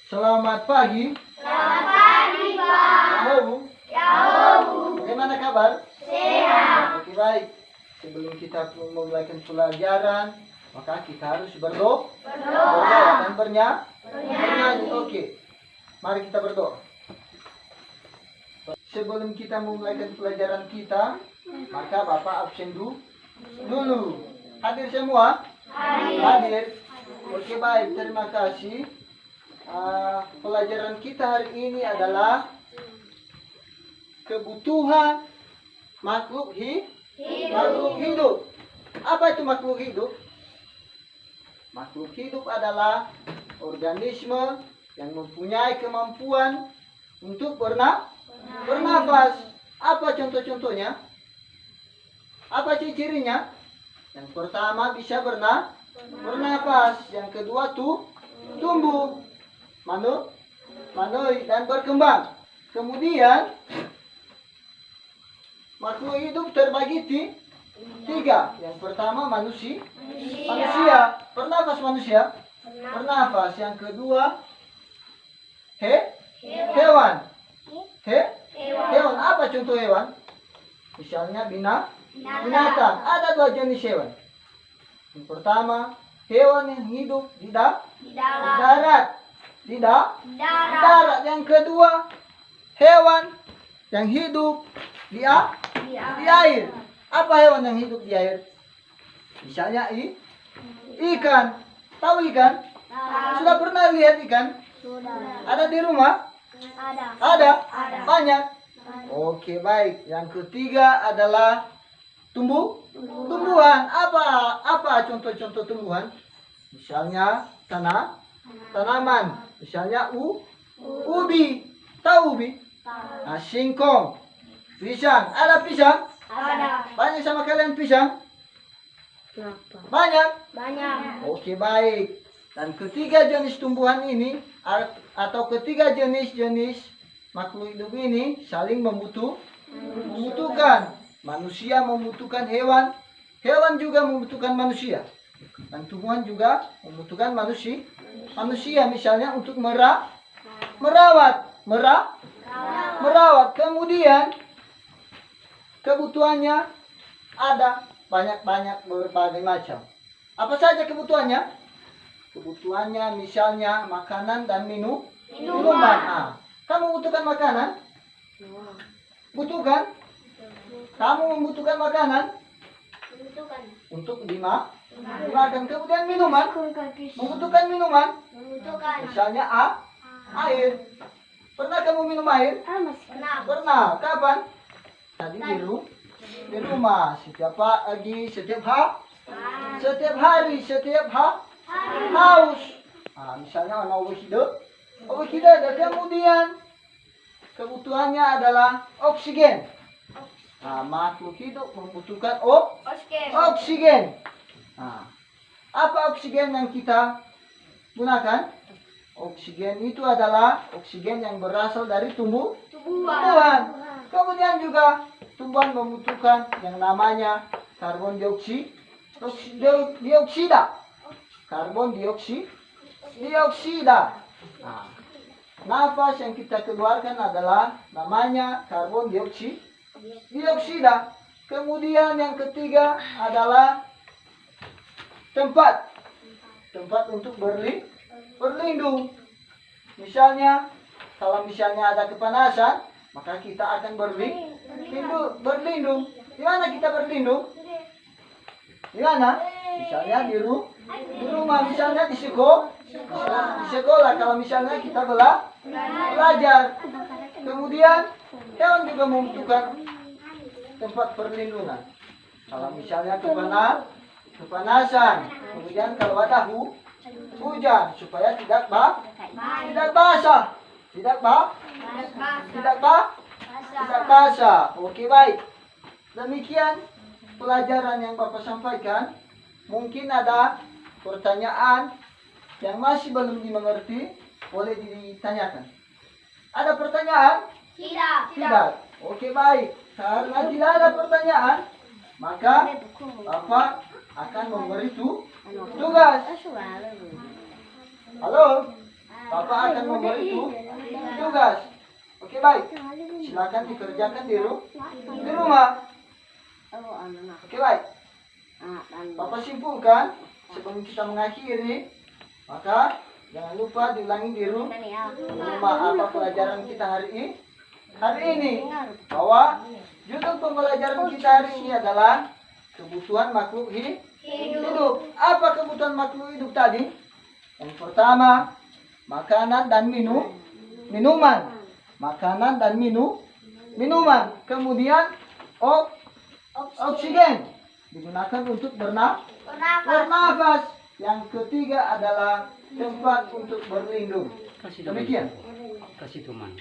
Selamat pagi. Selamat pagi, Pak. Yahoo. Yahoo. Bagaimana kabar? Sehat. Oke, baik. Sebelum kita memulai pelajaran, maka kita harus berdoa dan bernyanyi. Oke. Mari kita berdoa. Sebelum kita memulai pelajaran kita, maka Bapak absen dulu. Hadir semua? Hadir. Oke, baik. Terima kasih. Pelajaran kita hari ini adalah kebutuhan makhluk hidup. Apa itu makhluk hidup? Makhluk hidup adalah organisme yang mempunyai kemampuan untuk bernafas. Apa contoh-contohnya? Apa ciri-cirinya? Yang pertama bisa bernafas. Yang kedua tumbuh, manui dan berkembang. Kemudian makhluk hidup terbagi tiga. Yang pertama manusia. Bernafas manusia. Bernafas. Yang kedua hewan. Hewan. Apa contoh hewan? Misalnya binatang. Ada dua jenis hewan. Yang pertama hewan yang hidup di darat. Di darat. Yang kedua hewan yang hidup di air. Apa hewan yang hidup di air? Misalnya ikan. Tahu ikan? Sudah pernah lihat ikan? Ada di rumah? Ada. Banyak. Oke, baik. Yang ketiga adalah tumbuhan. Apa contoh-contoh tumbuhan? Misalnya tanaman. Misalnya ubi. Tahu ubi? Singkong. Pisang. Ada pisang? Ada. Banyak sama kalian pisang? Banyak? Oke, baik. Dan ketiga jenis tumbuhan ini atau ketiga jenis makhluk hidup ini saling membutuhkan. Manusia membutuhkan hewan. Hewan juga membutuhkan manusia. Dan tumbuhan juga membutuhkan manusia. Misalnya untuk merawat. Kemudian kebutuhannya ada banyak berbagai macam. Apa saja kebutuhannya? Kebutuhannya misalnya makanan dan minuman. Kamu membutuhkan makanan? Butuhkan? Kamu membutuhkan makanan? Untuk dimakan. Kemudian minuman? Membutuhkan minuman? Misalnya air. Pernah kamu minum air? Pernah. Kapan? Tadi di rumah. Setiap pagi, setiap hari, setiap haus. Misalnya anak hidup. Kemudian kebutuhannya adalah oksigen. Makhluk hidup membutuhkan oksigen. Apa oksigen yang kita gunakan? Oksigen itu adalah oksigen yang berasal dari tumbuhan. Kemudian juga tumbuhan membutuhkan yang namanya karbon dioksida. Nafas yang kita keluarkan adalah namanya karbon dioksida. Kemudian yang ketiga adalah tempat untuk berlindung. Misalnya kalau misalnya ada kepanasan, maka kita akan berlindung. Di mana kita berlindung? Di mana? Misalnya di rumah, misalnya di sekolah. Kalau misalnya kita belajar. Kemudian hewan juga membutuhkan tempat perlindungan. Kalau misalnya kepanasan, kemudian kalau ada hujan supaya tidak basah. Oke, baik. Demikian pelajaran yang Bapak sampaikan. Mungkin ada pertanyaan yang masih belum dimengerti, boleh ditanyakan. Ada pertanyaan? Tidak. Oke, baik. Karena tidak ada pertanyaan, maka Bapak akan memberi tugas. Halo? Bapak akan memberi tugas. Oke, baik. Silakan dikerjakan di rumah. Oke, baik. Bapak simpulkan sebelum kita mengakhiri, maka jangan lupa diulangi di rumah apa pelajaran kita hari ini. Bahwa judul pembelajaran kita hari ini adalah kebutuhan makhluk hidup. Apa kebutuhan makhluk hidup tadi? Yang pertama, makanan dan minuman. Makanan dan minuman. Kemudian oksigen digunakan untuk bernafas. Yang ketiga adalah tempat untuk berlindung. Demikian. Kasih teman.